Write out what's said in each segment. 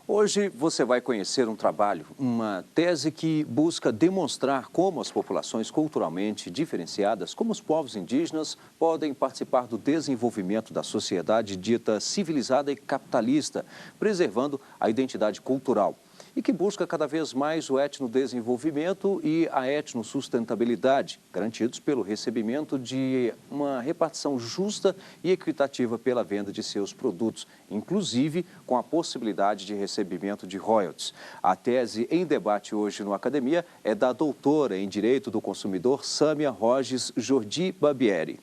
Hoje você vai conhecer um trabalho, uma tese que busca demonstrar como as populações culturalmente diferenciadas, como os povos indígenas, podem participar do desenvolvimento da sociedade dita civilizada e capitalista, preservando a identidade cultural. E que busca cada vez mais o etnodesenvolvimento e a etnossustentabilidade, garantidos pelo recebimento de uma repartição justa e equitativa pela venda de seus produtos, inclusive com a possibilidade de recebimento de royalties. A tese em debate hoje no Academia é da doutora em Direito do Consumidor, Sâmia Roges Jordi Barbieri.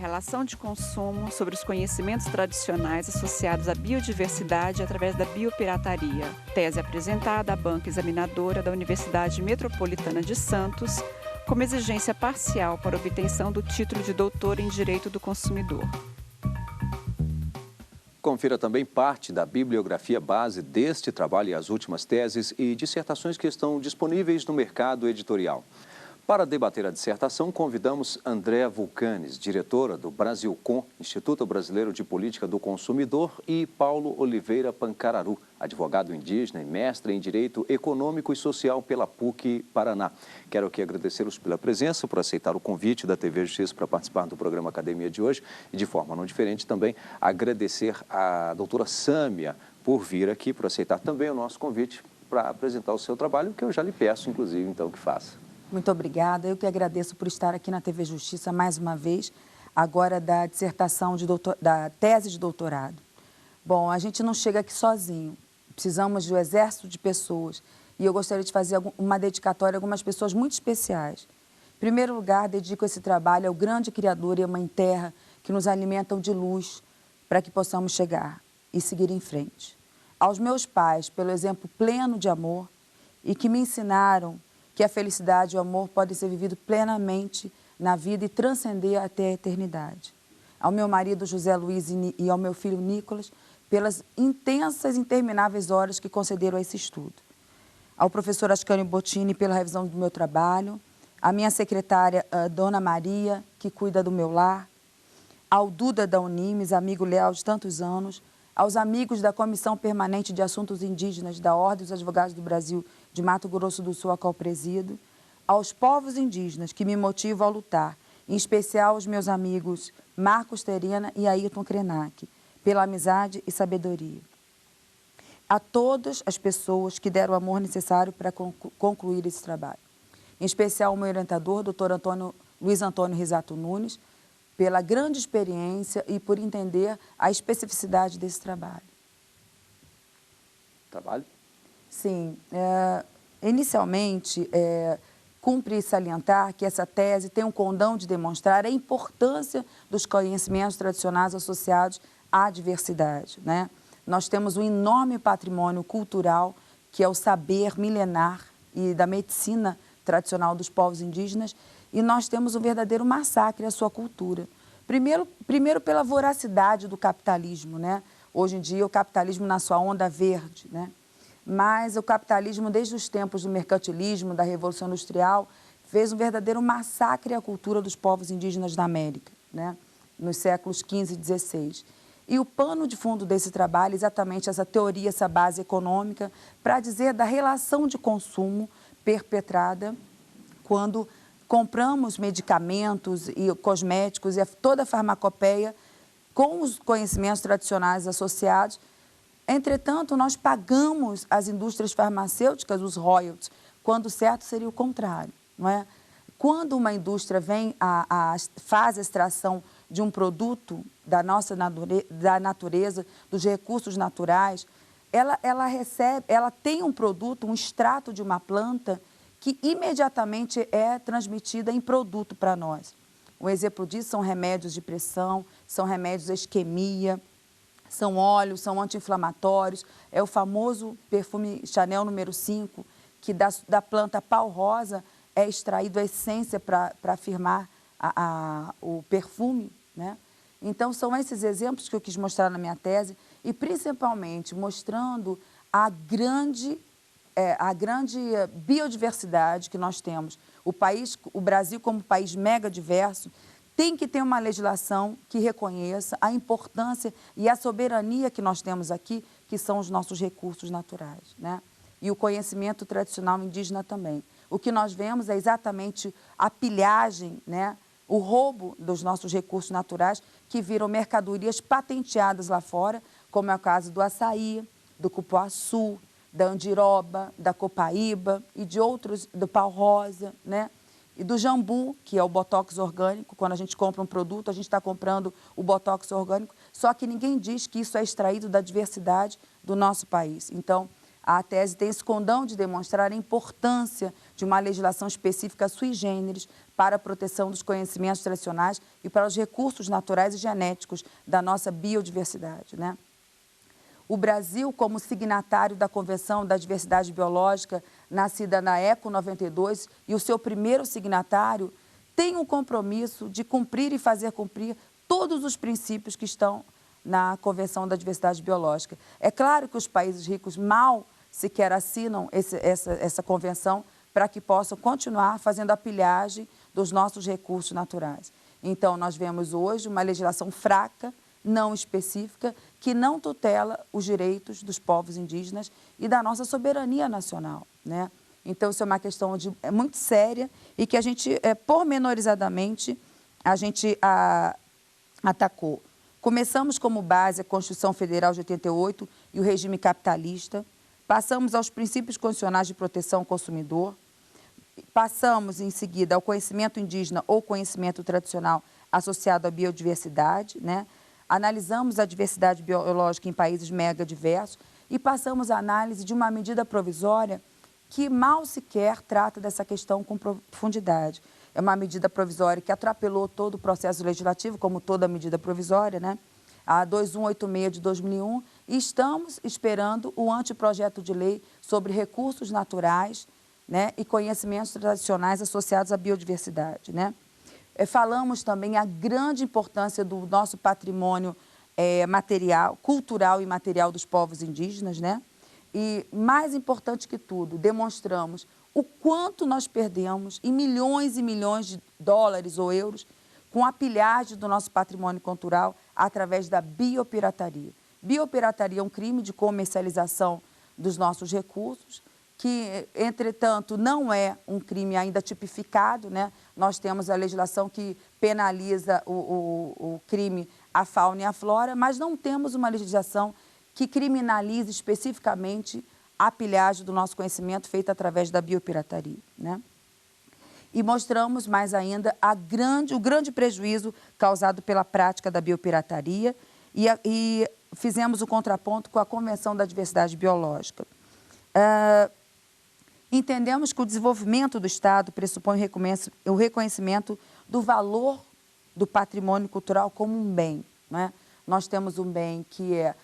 Relação de consumo sobre os conhecimentos tradicionais associados à biodiversidade através da biopirataria. Tese apresentada à banca examinadora da Universidade Metropolitana de Santos, como exigência parcial para obtenção do título de doutor em Direito do Consumidor. Confira também parte da bibliografia base deste trabalho e as últimas teses e dissertações que estão disponíveis no mercado editorial. Para debater a dissertação, convidamos Andréa Vulcanes, diretora do Brasilcom, Instituto Brasileiro de Política do Consumidor, e Paulo Oliveira Pancararu, advogado indígena e mestre em Direito Econômico e Social pela PUC Paraná. Quero aqui agradecê-los pela presença, por aceitar o convite da TV Justiça para participar do programa Academia de hoje e, de forma não diferente, também agradecer à doutora Sâmia por vir aqui, por aceitar também o nosso convite para apresentar o seu trabalho, que eu já lhe peço, inclusive, então, que faça. Muito obrigada. Eu que agradeço por estar aqui na TV Justiça mais uma vez, agora da dissertação da tese de doutorado. Bom, a gente não chega aqui sozinho, precisamos do exército de pessoas e eu gostaria de fazer uma dedicatória a algumas pessoas muito especiais. Em primeiro lugar, dedico esse trabalho ao grande Criador e à Mãe Terra que nos alimentam de luz para que possamos chegar e seguir em frente. Aos meus pais, pelo exemplo pleno de amor e que me ensinaram que a felicidade e o amor podem ser vividos plenamente na vida e transcender até a eternidade. Ao meu marido José Luiz e ao meu filho Nicolas, pelas intensas e intermináveis horas que concederam a esse estudo. Ao professor Ascânio Bottini pela revisão do meu trabalho, à minha secretária Dona Maria, que cuida do meu lar, ao Duda da Unimes, amigo leal de tantos anos, aos amigos da Comissão Permanente de Assuntos Indígenas da Ordem dos Advogados do Brasil de Mato Grosso do Sul, a qual presido, aos povos indígenas que me motivam a lutar, em especial aos meus amigos Marcos Terena e Ayrton Krenak, pela amizade e sabedoria. A todas as pessoas que deram o amor necessário para concluir esse trabalho. Em especial o meu orientador, Dr. Luiz Antônio Risato Nunes, pela grande experiência e por entender a especificidade desse trabalho. Trabalho? Sim. Inicialmente, cumpre salientar que essa tese tem um condão de demonstrar a importância dos conhecimentos tradicionais associados à diversidade, né? Nós temos um enorme patrimônio cultural, que é o saber milenar e da medicina tradicional dos povos indígenas, e nós temos um verdadeiro massacre à sua cultura. Primeiro pela voracidade do capitalismo, né? Hoje em dia, o capitalismo na sua onda verde, né? Mas o capitalismo, desde os tempos do mercantilismo, da Revolução Industrial, fez um verdadeiro massacre à cultura dos povos indígenas da América, né? Nos séculos XV e XVI. E o pano de fundo desse trabalho é exatamente essa teoria, essa base econômica, para dizer da relação de consumo perpetrada quando compramos medicamentos e cosméticos e toda a farmacopeia com os conhecimentos tradicionais associados. Entretanto, nós pagamos às indústrias farmacêuticas os royalties, quando o certo seria o contrário, não é? Quando uma indústria vem faz a extração de um produto da natureza, dos recursos naturais, ela tem um produto, um extrato de uma planta que imediatamente é transmitida em produto para nós. Um exemplo disso são remédios de pressão, são remédios de isquemia, são óleos, são anti-inflamatórios, é o famoso perfume Chanel número 5, que da planta pau rosa é extraído a essência para firmar o perfume, né? Então, são esses exemplos que eu quis mostrar na minha tese e, principalmente, mostrando a grande biodiversidade que nós temos. O Brasil, como país mega diverso, tem que ter uma legislação que reconheça a importância e a soberania que nós temos aqui, que são os nossos recursos naturais, né? E o conhecimento tradicional indígena também. O que nós vemos é exatamente a pilhagem, né? O roubo dos nossos recursos naturais que viram mercadorias patenteadas lá fora, como é o caso do açaí, do cupuaçu, da andiroba, da copaíba e de outros, do pau-rosa, né? E do jambu, que é o botox orgânico. Quando a gente compra um produto, a gente está comprando o botox orgânico, só que ninguém diz que isso é extraído da diversidade do nosso país. Então, a tese tem esse condão de demonstrar a importância de uma legislação específica sui generis para a proteção dos conhecimentos tradicionais e para os recursos naturais e genéticos da nossa biodiversidade, né? O Brasil, como signatário da Convenção da Diversidade Biológica, nascida na ECO 92, e o seu primeiro signatário, tem um compromisso de cumprir e fazer cumprir todos os princípios que estão na Convenção da Diversidade Biológica. É claro que os países ricos mal sequer assinam essa convenção para que possam continuar fazendo a pilhagem dos nossos recursos naturais. Então, nós vemos hoje uma legislação fraca, não específica, que não tutela os direitos dos povos indígenas e da nossa soberania nacional, né? Então, isso é uma questão muito séria e que a gente, pormenorizadamente, a gente atacou. Começamos como base a Constituição Federal de 88 e o regime capitalista, passamos aos princípios constitucionais de proteção ao consumidor, passamos, em seguida, ao conhecimento indígena ou conhecimento tradicional associado à biodiversidade, né? Analisamos a diversidade biológica em países mega diversos e passamos a análise de uma medida provisória que mal sequer trata dessa questão com profundidade. É uma medida provisória que atropelou todo o processo legislativo, como toda medida provisória, né? A 2186 de 2001, e estamos esperando o anteprojeto de lei sobre recursos naturais, né, e conhecimentos tradicionais associados à biodiversidade, né? Falamos também a grande importância do nosso patrimônio material, cultural e material dos povos indígenas, né? E, mais importante que tudo, demonstramos o quanto nós perdemos em milhões e milhões de dólares ou euros com a pilhagem do nosso patrimônio cultural através da biopirataria. Biopirataria é um crime de comercialização dos nossos recursos, que, entretanto, não é um crime ainda tipificado, né? Nós temos a legislação que penaliza o crime à fauna e à flora, mas não temos uma legislação que criminalize especificamente a pilhagem do nosso conhecimento feita através da biopirataria, né? E mostramos mais ainda o grande prejuízo causado pela prática da biopirataria e fizemos o contraponto com a Convenção da Diversidade Biológica. Entendemos que o desenvolvimento do Estado pressupõe o reconhecimento do valor do patrimônio cultural como um bem, né? Nós temos um bem que é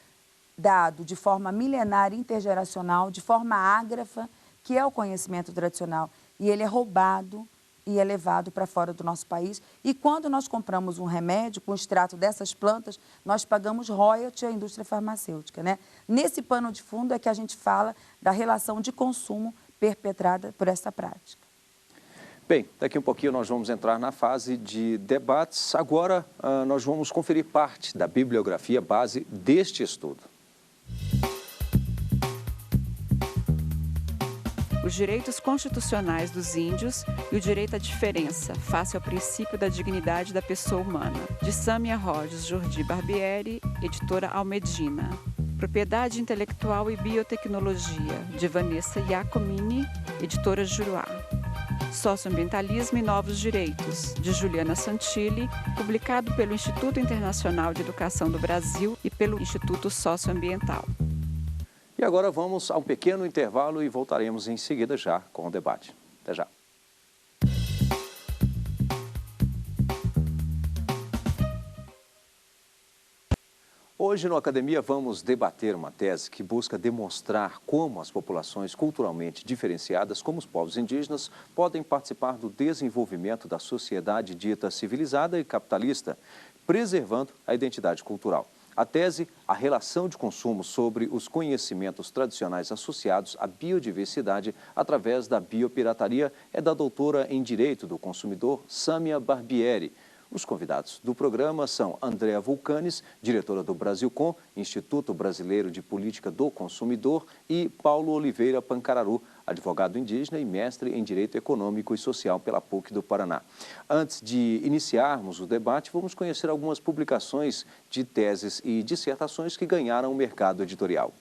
dado de forma milenar, intergeracional, de forma ágrafa, que é o conhecimento tradicional, e ele é roubado e é levado para fora do nosso país. E quando nós compramos um remédio com extrato dessas plantas, nós pagamos royalty à indústria farmacêutica, né? Nesse pano de fundo é que a gente fala da relação de consumo perpetrada por essa prática. Bem, daqui um pouquinho nós vamos entrar na fase de debates. Agora, nós vamos conferir parte da bibliografia base deste estudo. Os direitos constitucionais dos índios e o direito à diferença, face ao princípio da dignidade da pessoa humana, de Sâmia Rogers Jordi Barbieri, editora Almedina. Propriedade Intelectual e Biotecnologia, de Vanessa Iacomini, editora Juruá. Socioambientalismo e Novos Direitos, de Juliana Santilli, publicado pelo Instituto Internacional de Educação do Brasil e pelo Instituto Socioambiental. E agora vamos a um pequeno intervalo e voltaremos em seguida já com o debate. Até já. Hoje no Academia vamos debater uma tese que busca demonstrar como as populações culturalmente diferenciadas, como os povos indígenas, podem participar do desenvolvimento da sociedade dita civilizada e capitalista, preservando a identidade cultural. A tese, a relação de consumo sobre os conhecimentos tradicionais associados à biodiversidade através da biopirataria, é da doutora em Direito do Consumidor, Sâmia Barbieri. Os convidados do programa são Andréa Vulcanes, diretora do Brasilcom, Instituto Brasileiro de Política do Consumidor, e Paulo Oliveira Pancararu, advogado indígena e mestre em Direito Econômico e Social pela PUC do Paraná. Antes de iniciarmos o debate, vamos conhecer algumas publicações de teses e dissertações que ganharam o mercado editorial.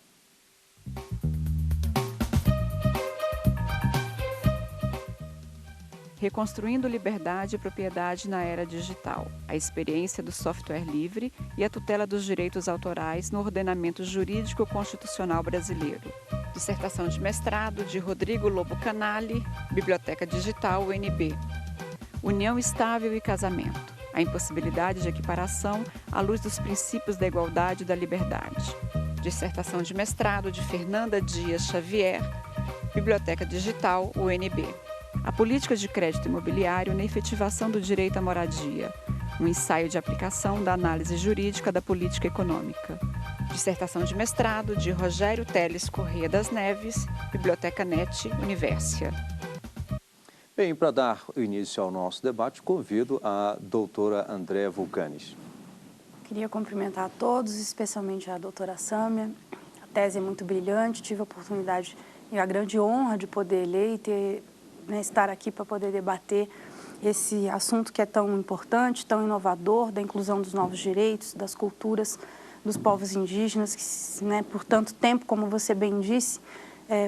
Reconstruindo liberdade e propriedade na era digital, a experiência do software livre e a tutela dos direitos autorais no ordenamento jurídico constitucional brasileiro. Dissertação de mestrado de Rodrigo Lobo Canali, Biblioteca Digital UNB. União estável e casamento, a impossibilidade de equiparação à luz dos princípios da igualdade e da liberdade. Dissertação de mestrado de Fernanda Dias Xavier, Biblioteca Digital UNB. A política de crédito imobiliário na efetivação do direito à moradia, um ensaio de aplicação da análise jurídica da política econômica. Dissertação de mestrado de Rogério Teles Corrêa das Neves, Biblioteca NET Universia. Bem, para dar início ao nosso debate, convido a doutora Andréa Vulcanes. Queria cumprimentar a todos, especialmente a doutora Sâmia. A tese é muito brilhante, tive a oportunidade e a grande honra de poder ler e estar aqui para poder debater esse assunto que é tão importante, tão inovador, da inclusão dos novos direitos, das culturas dos povos indígenas, que por tanto tempo, como você bem disse,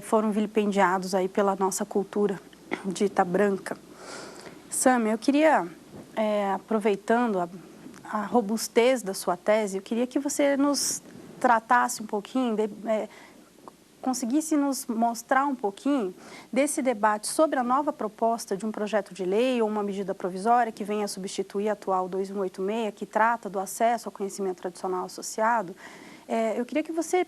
foram vilipendiados aí pela nossa cultura dita branca. Sâmia, eu queria, aproveitando a robustez da sua tese, eu queria que você nos tratasse um pouquinho, conseguisse nos mostrar um pouquinho desse debate sobre a nova proposta de um projeto de lei ou uma medida provisória que venha substituir a atual 2186, que trata do acesso ao conhecimento tradicional associado. Eu queria que você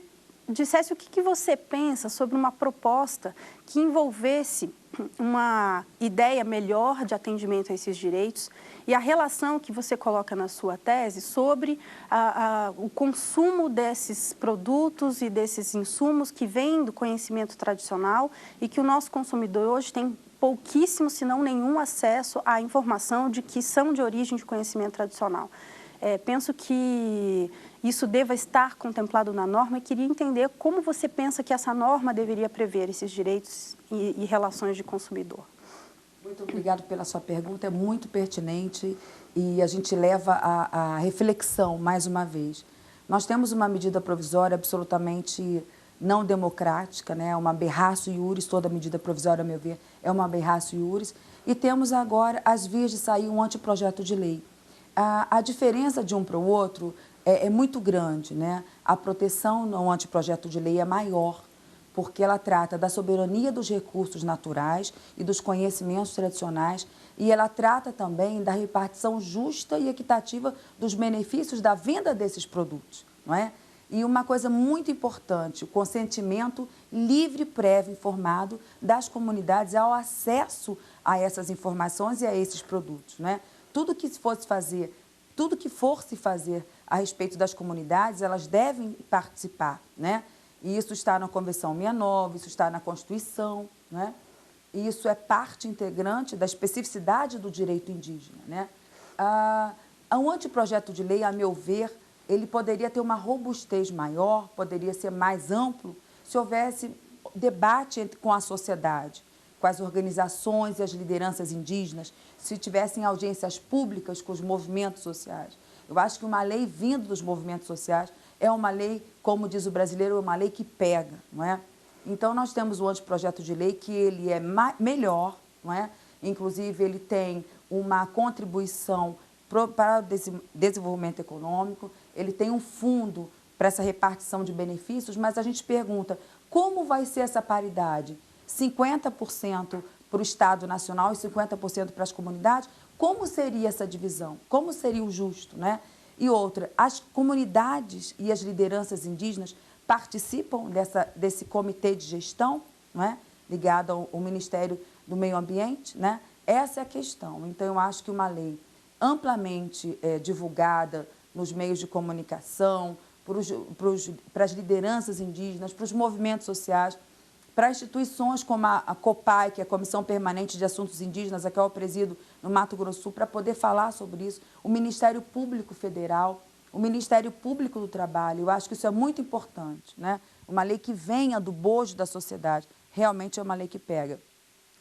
dissesse o que você pensa sobre uma proposta que envolvesse uma ideia melhor de atendimento a esses direitos e a relação que você coloca na sua tese sobre o consumo desses produtos e desses insumos que vêm do conhecimento tradicional e que o nosso consumidor hoje tem pouquíssimo, se não nenhum acesso à informação de que são de origem de conhecimento tradicional. Penso que isso deva estar contemplado na norma e queria entender como você pensa que essa norma deveria prever esses direitos e relações de consumidor. Muito obrigada pela sua pergunta, é muito pertinente e a gente leva a reflexão mais uma vez. Nós temos uma medida provisória absolutamente não democrática, né? Uma aberratio iuris, toda medida provisória, a meu ver, é uma aberratio iuris, e temos agora as vias de sair um anteprojeto de lei. A diferença de um para o outro é muito grande, né? A proteção no anteprojeto de lei é maior, porque ela trata da soberania dos recursos naturais e dos conhecimentos tradicionais, e ela trata também da repartição justa e equitativa dos benefícios da venda desses produtos, não é? E uma coisa muito importante, o consentimento livre, prévio, informado das comunidades ao acesso a essas informações e a esses produtos, né? Tudo que for se fazer a respeito das comunidades, elas devem participar, né? E isso está na Convenção 69, isso está na Constituição, né? E isso é parte integrante da especificidade do direito indígena, né? Um anteprojeto de lei, a meu ver, ele poderia ter uma robustez maior, poderia ser mais amplo, se houvesse debate com a sociedade, com as organizações e as lideranças indígenas, se tivessem audiências públicas com os movimentos sociais. Eu acho que uma lei vindo dos movimentos sociais é uma lei, como diz o brasileiro, é uma lei que pega, não é? Então, nós temos o anteprojeto de lei que ele é melhor, não é? Inclusive, ele tem uma contribuição para o desenvolvimento econômico, ele tem um fundo para essa repartição de benefícios, mas a gente pergunta, como vai ser essa paridade? 50% para o Estado Nacional e 50% para as comunidades? Como seria essa divisão? Como seria o justo, né? E outra, as comunidades e as lideranças indígenas participam desse comitê de gestão, não é? Ligado ao Ministério do Meio Ambiente, né? Essa é a questão. Então, eu acho que uma lei amplamente divulgada nos meios de comunicação, para as lideranças indígenas, para os movimentos sociais, para instituições como a COPAI, que é a Comissão Permanente de Assuntos Indígenas, a qual eu presido no Mato Grosso do Sul, para poder falar sobre isso, o Ministério Público Federal, o Ministério Público do Trabalho. Eu acho que isso é muito importante, né? Uma lei que venha do bojo da sociedade, realmente é uma lei que pega.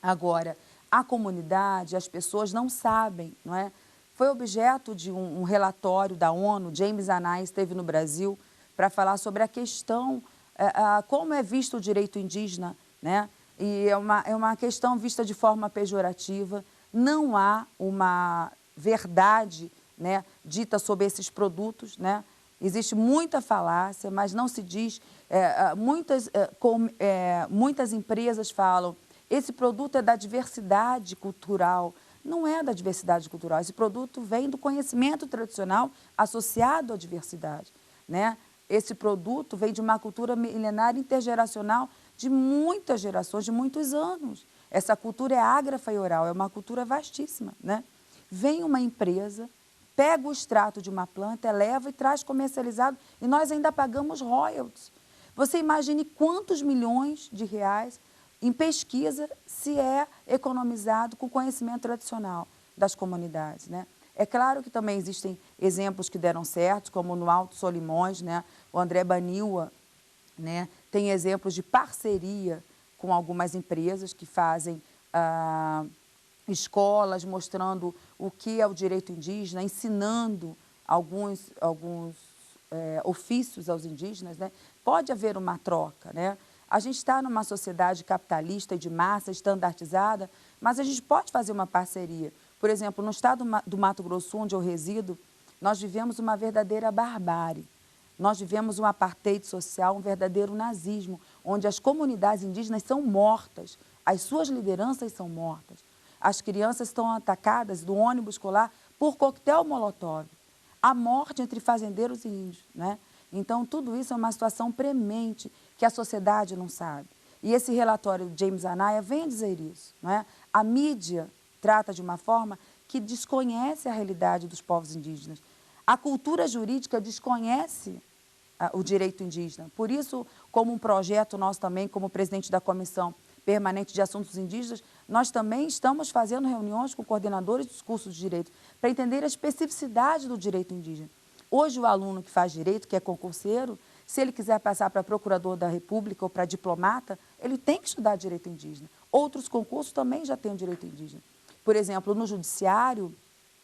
Agora, a comunidade, as pessoas não sabem, não é? Foi objeto de um relatório da ONU, James Anais esteve no Brasil para falar sobre a questão, como é visto o direito indígena, né? E é uma questão vista de forma pejorativa, não há uma verdade, né, dita sobre esses produtos, né? Existe muita falácia, mas não se diz, muitas empresas falam, esse produto é da diversidade cultural. Não é da diversidade cultural, esse produto vem do conhecimento tradicional associado à diversidade, né? Esse produto vem de uma cultura milenária intergeracional de muitas gerações, de muitos anos. Essa cultura é ágrafa e oral, é uma cultura vastíssima, né? Vem uma empresa, pega o extrato de uma planta, eleva e traz comercializado e nós ainda pagamos royalties. Você imagine quantos milhões de reais em pesquisa se é economizado com o conhecimento tradicional das comunidades, né? É claro que também existem exemplos que deram certo, como no Alto Solimões, né? O André Baniwa, né? Tem exemplos de parceria com algumas empresas que fazem escolas mostrando o que é o direito indígena, ensinando alguns ofícios aos indígenas, né? Pode haver uma troca, né? A gente está numa sociedade capitalista e de massa, estandartizada, mas a gente pode fazer uma parceria. Por exemplo, no estado do Mato Grosso, onde eu resido, nós vivemos uma verdadeira barbárie. Nós vivemos um apartheid social, um verdadeiro nazismo, onde as comunidades indígenas são mortas, as suas lideranças são mortas. As crianças estão atacadas do ônibus escolar por coquetel molotov. A morte entre fazendeiros e índios, né? Então, tudo isso é uma situação premente que a sociedade não sabe. E esse relatório de James Anaya vem dizer isso, não é? A mídia trata de uma forma que desconhece a realidade dos povos indígenas. A cultura jurídica desconhece o direito indígena. Por isso, como um projeto nosso também, como presidente da Comissão Permanente de Assuntos Indígenas, nós também estamos fazendo reuniões com coordenadores dos cursos de direito para entender a especificidade do direito indígena. Hoje, o aluno que faz direito, que é concurseiro, se ele quiser passar para procurador da República ou para diplomata, ele tem que estudar direito indígena. Outros concursos também já têm o direito indígena. Por exemplo, no judiciário,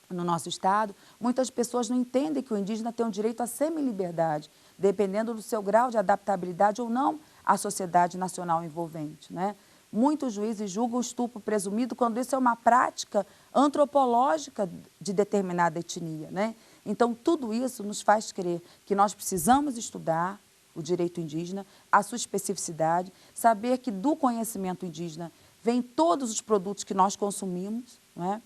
no nosso estado, muitas pessoas não entendem que o indígena tem o direito à semi-liberdade, dependendo do seu grau de adaptabilidade ou não à sociedade nacional envolvente, né? Muitos juízes julgam o estupro presumido quando isso é uma prática antropológica de determinada etnia, né? Então, tudo isso nos faz crer que nós precisamos estudar o direito indígena, a sua especificidade, saber que do conhecimento indígena vêm todos os produtos que nós consumimos, não é?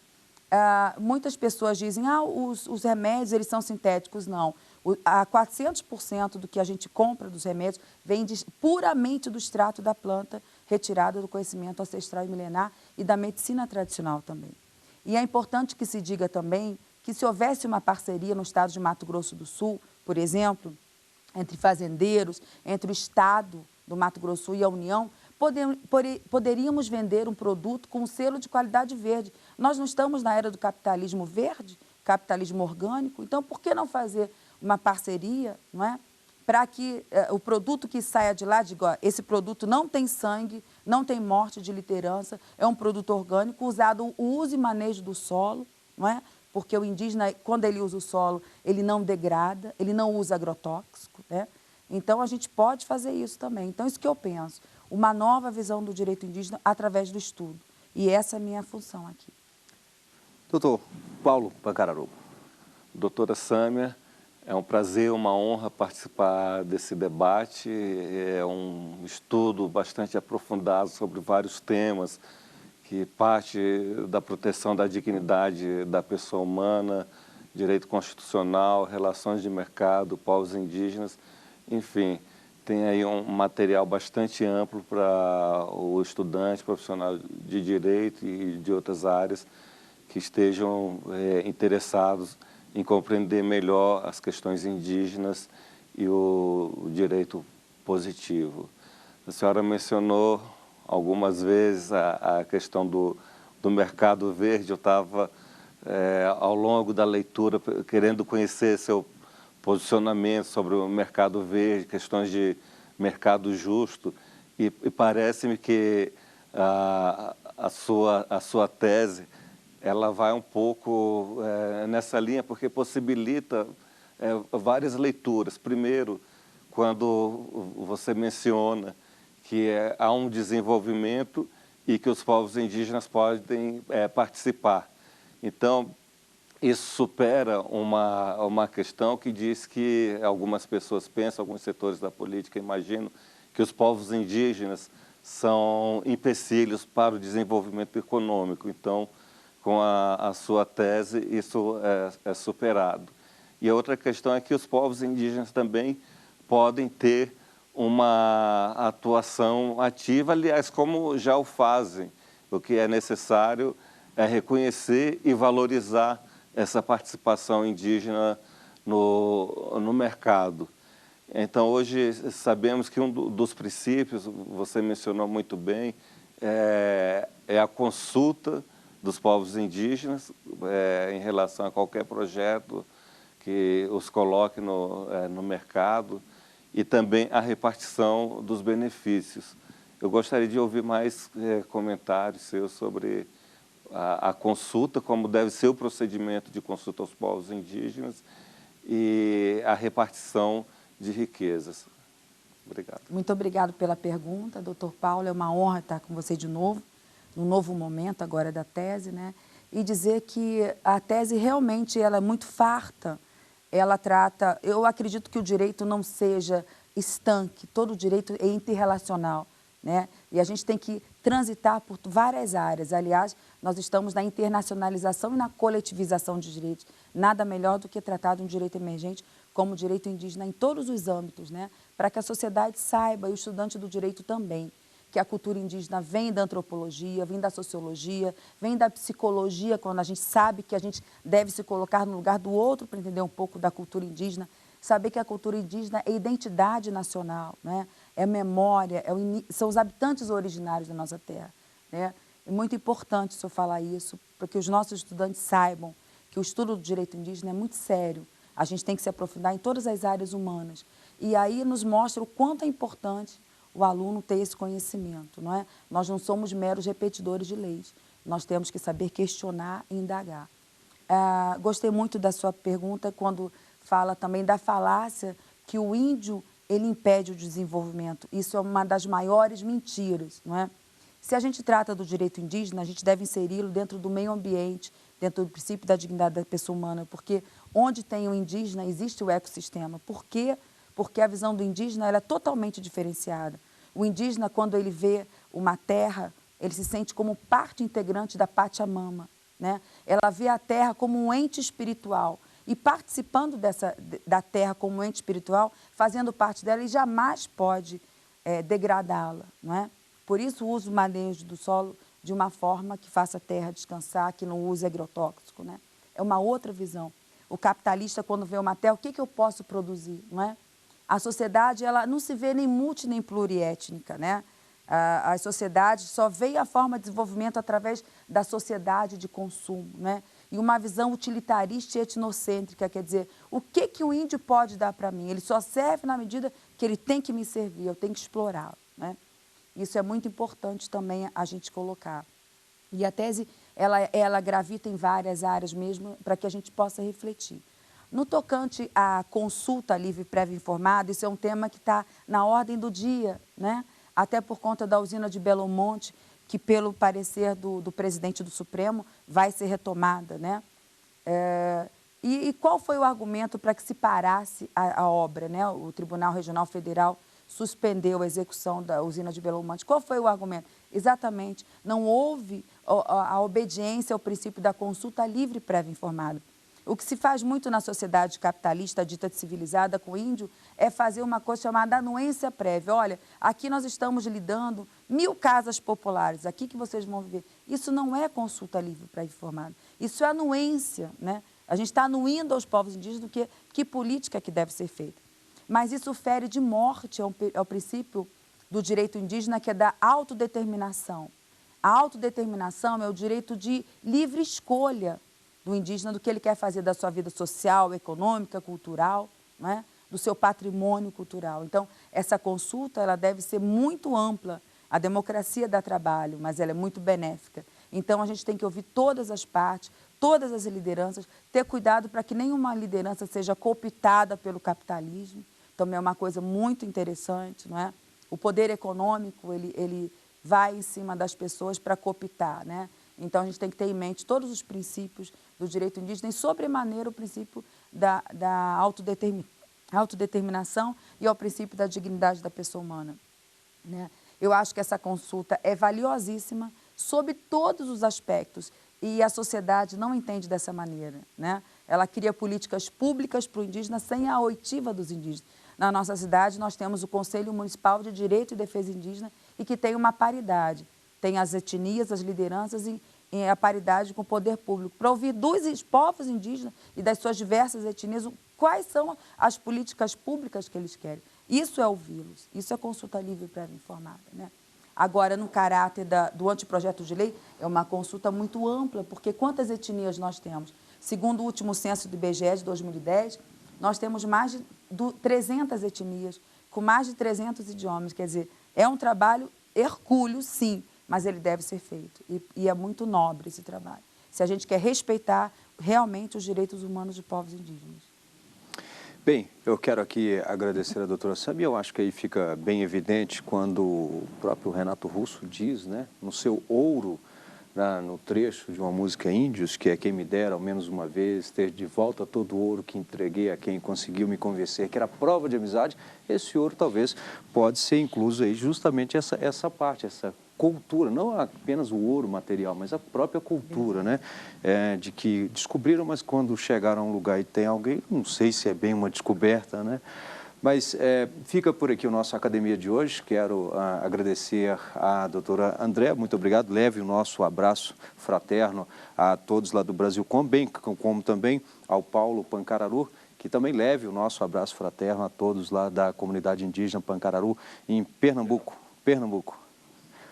Muitas pessoas dizem, os remédios eles são sintéticos. Não. 400% do que a gente compra dos remédios vem puramente do extrato da planta, retirada do conhecimento ancestral e milenar e da medicina tradicional também. E é importante que se diga também que se houvesse uma parceria no estado de Mato Grosso do Sul, por exemplo, entre fazendeiros, entre o estado do Mato Grosso do Sul e a União, poderíamos vender um produto com um selo de qualidade verde. Nós não estamos na era do capitalismo verde, capitalismo orgânico, então por que não fazer uma parceria, não é? Para que o produto que saia de lá diga, esse produto não tem sangue, não tem morte de liderança, é um produto orgânico, usado o uso e manejo do solo, não é? Porque o indígena, quando ele usa o solo, ele não degrada, ele não usa agrotóxico, né? Então, a gente pode fazer isso também. Então, isso que eu penso, uma nova visão do direito indígena através do estudo. E essa é a minha função aqui. Doutor Paulo Pancararuba. Doutora Sâmia, é um prazer, uma honra participar desse debate. É um estudo bastante aprofundado sobre vários temas, que parte da proteção da dignidade da pessoa humana, direito constitucional, relações de mercado, povos indígenas, enfim, tem aí um material bastante amplo para o estudante, profissional de direito e de outras áreas que estejam interessados em compreender melhor as questões indígenas e o direito positivo. A senhora mencionou algumas vezes a questão do mercado verde. Eu estava, ao longo da leitura, querendo conhecer seu posicionamento sobre o mercado verde, questões de mercado justo, e parece-me que a sua tese ela vai um pouco nessa linha, porque possibilita várias leituras. Primeiro, quando você menciona que há um desenvolvimento e que os povos indígenas podem participar. Então, isso supera uma questão que diz que algumas pessoas pensam, alguns setores da política imaginam, que os povos indígenas são empecilhos para o desenvolvimento econômico. Então, com a sua tese, isso é superado. E a outra questão é que os povos indígenas também podem ter uma atuação ativa, aliás, como já o fazem. O que é necessário é reconhecer e valorizar essa participação indígena no mercado. Então, hoje, sabemos que um dos princípios, você mencionou muito bem, é a consulta dos povos indígenas em relação a qualquer projeto que os coloque no mercado, e também a repartição dos benefícios. Eu gostaria de ouvir mais comentários seus sobre a consulta, como deve ser o procedimento de consulta aos povos indígenas e a repartição de riquezas. Obrigado. Muito obrigado pela pergunta, doutor Paulo. É uma honra estar com você de novo, num novo momento agora da tese, né? E dizer que a tese realmente ela é muito farta. Ela trata, eu acredito que o direito não seja estanque, todo direito é interrelacional, né? E a gente tem que transitar por várias áreas. Aliás, nós estamos na internacionalização e na coletivização de direitos. Nada melhor do que tratar de um direito emergente como o direito indígena em todos os âmbitos, né? Para que a sociedade saiba, e o estudante do direito também, que a cultura indígena vem da antropologia, vem da sociologia, vem da psicologia, quando a gente sabe que a gente deve se colocar no lugar do outro para entender um pouco da cultura indígena, saber que a cultura indígena é identidade nacional, né? É memória, são os habitantes originários da nossa terra, né? É muito importante o senhor falar isso, para que os nossos estudantes saibam que o estudo do direito indígena é muito sério. A gente tem que se aprofundar em todas as áreas humanas. E aí nos mostra o quanto é importante o aluno ter esse conhecimento, não é? Nós não somos meros repetidores de leis, nós temos que saber questionar e indagar. Gostei muito da sua pergunta quando fala também da falácia que o índio, ele impede o desenvolvimento. Isso é uma das maiores mentiras, não é? Se a gente trata do direito indígena, a gente deve inseri-lo dentro do meio ambiente, dentro do princípio da dignidade da pessoa humana, porque onde tem o indígena existe o ecossistema. Por quê? Porque a visão do indígena ela é totalmente diferenciada. O indígena, quando ele vê uma terra, ele se sente como parte integrante da Pachamama, né? Ela vê a terra como um ente espiritual e participando da terra como um ente espiritual, fazendo parte dela, ele jamais pode degradá-la, não é? Por isso, usa o manejo do solo de uma forma que faça a terra descansar, que não use agrotóxico, né? É uma outra visão. O capitalista, quando vê uma terra, o que eu posso produzir, não é? A sociedade, ela não se vê nem multi nem pluriétnica, né? A sociedade só vê a forma de desenvolvimento através da sociedade de consumo, né? E uma visão utilitarista e etnocêntrica, quer dizer, o que o índio pode dar para mim? Ele só serve na medida que ele tem que me servir, eu tenho que explorá-lo, né? Isso é muito importante também a gente colocar. E a tese, ela gravita em várias áreas mesmo, para que a gente possa refletir. No tocante à consulta livre prévia informada, isso é um tema que está na ordem do dia, né? Até por conta da usina de Belo Monte, que pelo parecer do presidente do Supremo vai ser retomada, né? E qual foi o argumento para que se parasse a obra, né? O Tribunal Regional Federal suspendeu a execução da usina de Belo Monte. Qual foi o argumento? Exatamente, não houve a obediência ao princípio da consulta livre prévia informada. O que se faz muito na sociedade capitalista, dita civilizada, com o índio, é fazer uma coisa chamada anuência prévia. Olha, aqui nós estamos lidando 1000 casas populares, aqui que vocês vão viver. Isso não é consulta livre prévia informada, isso é anuência, né? A gente está anuindo aos povos indígenas do que política que deve ser feita. Mas isso fere de morte ao princípio do direito indígena, que é da autodeterminação. A autodeterminação é o direito de livre escolha do indígena, do que ele quer fazer da sua vida social, econômica, cultural, né? Do seu patrimônio cultural. Então, essa consulta ela deve ser muito ampla. A democracia dá trabalho, mas ela é muito benéfica. Então, a gente tem que ouvir todas as partes, todas as lideranças, ter cuidado para que nenhuma liderança seja cooptada pelo capitalismo. Também é uma coisa muito interessante, não é? O poder econômico, ele vai em cima das pessoas para cooptar, né? Então, a gente tem que ter em mente todos os princípios do direito indígena e, sobremaneira, o princípio da autodeterminação e ao princípio da dignidade da pessoa humana, né? Eu acho que essa consulta é valiosíssima sob todos os aspectos e a sociedade não entende dessa maneira, né? Ela cria políticas públicas para o indígena sem a oitiva dos indígenas. Na nossa cidade, nós temos o Conselho Municipal de Direito e Defesa Indígena e que tem uma paridade. Tem as etnias, as lideranças e a paridade com o poder público, para ouvir dos povos indígenas e das suas diversas etnias quais são as políticas públicas que eles querem. Isso é ouvi-los, isso é consulta livre prévia informada, né? Agora, no caráter do anteprojeto de lei, é uma consulta muito ampla, porque quantas etnias nós temos? Segundo o último censo do IBGE de 2010, nós temos mais de 300 etnias, com mais de 300 idiomas. Quer dizer, é um trabalho hercúleo, sim, mas ele deve ser feito. E é muito nobre esse trabalho, se a gente quer respeitar realmente os direitos humanos de povos indígenas. Bem, eu quero aqui agradecer a doutora Sâmia. Eu acho que aí fica bem evidente quando o próprio Renato Russo diz, né, no seu ouro, no trecho de uma música Índios, que é quem me dera ao menos uma vez ter de volta todo o ouro que entreguei a quem conseguiu me convencer, que era prova de amizade. Esse ouro talvez pode ser incluso aí justamente essa parte, essa cultura, não apenas o ouro material, mas a própria cultura, né? De que descobriram, mas quando chegaram a um lugar e tem alguém, não sei se é bem uma descoberta, né? Mas fica por aqui o nosso Academia de hoje. Quero agradecer à doutora André, muito obrigado. Leve o nosso abraço fraterno a todos lá do Brasilcom, bem como também ao Paulo Pancararu, que também leve o nosso abraço fraterno a todos lá da comunidade indígena Pancararu, em Pernambuco.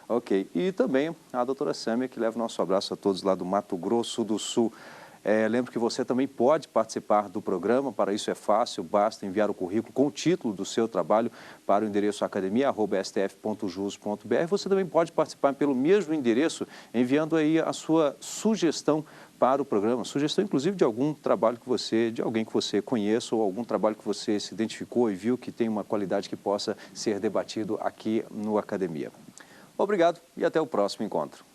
Ok, e também a doutora Sâmia, que leva o nosso abraço a todos lá do Mato Grosso do Sul. Lembro que você também pode participar do programa. Para isso é fácil, basta enviar o currículo com o título do seu trabalho para o endereço academia@stf.jus.br. Você também pode participar pelo mesmo endereço, enviando aí a sua sugestão para o programa, sugestão inclusive de algum trabalho de alguém que você conheça ou algum trabalho que você se identificou e viu que tem uma qualidade que possa ser debatido aqui no Academia. Obrigado e até o próximo encontro.